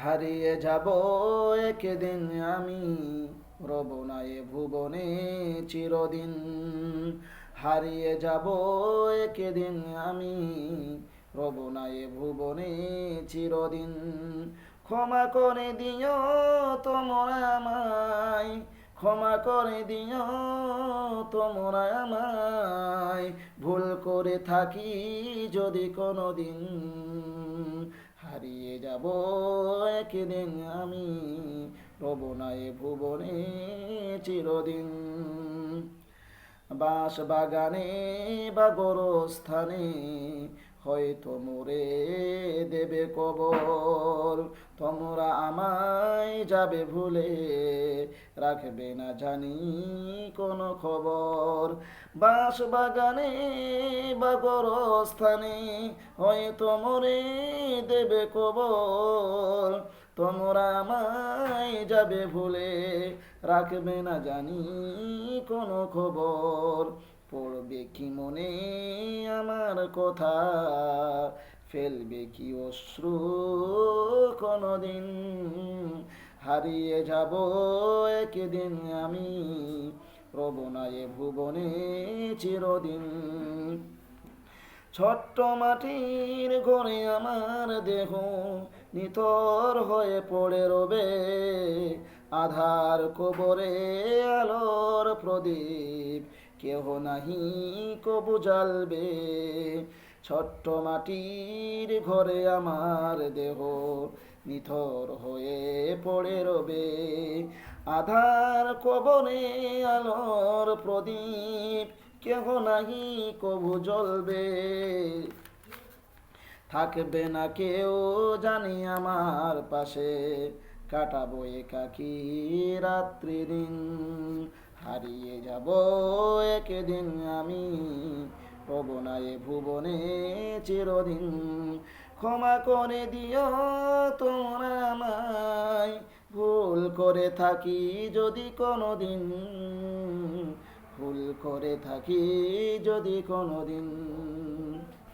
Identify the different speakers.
Speaker 1: হারিয়ে যাব একদিন আমি, রব না এ ভুবনে চিরদিন। হারিয়ে যাব একদিন আমি, রব না এ ভুবনে চিরদিন। ক্ষমা করে দিও তোমরা আমায়, ক্ষমা করে দিও তোমরা আমায়, ভুল করে থাকি যদি কোনো দিন। হারিয়ে যাব একদিন আমি, রব না এ ভুবনে চিরদিন। বাঁশ বাগানে বা গোরস্থানে হয়তো মোরে দেবে কবর, তোমরা আমায় যাবে ভুলে, রাখবে না জানি কোনো খবর। বাঁশ বাগানে বা গোরস্থানে হয়তো মোরে দেবে কবর, তোমরা আমায় যাবে ভুলে, রাখবে না জানি কোনো খবর। পড়বে কি মনে আমার কথা, ফেলবে কি অশ্রু কোনদিন। হারিয়ে যাব একদিন আমি, রব না এ ভুবনে চিরদিন। ছোট্ট মাটির ঘরে আমার দেহ নিথর হয়ে পড়ে রবে, আধার কবরে আলোর প্রদীপ কেহ নাহি কবু জ্বালবে। ছোট্ট মাটির ঘরে আমার দেহ নিথর হয়ে পড়ে রবে, আধার কবরে আলোর প্রদীপ কেহ নাহি কবু জ্বলবে। থাকবে না কেউ জানি আমার পাশে, কাটাবো একাকী রাত্রি দিন। হারিয়ে যাব একদিন আমি, রব না এ ভুবনে চিরদিন। ক্ষমা করে দিও তোমরা আমায়, ভুল করে থাকি যদি কোনো দিন, ভুল করে থাকি যদি কোনো দিন।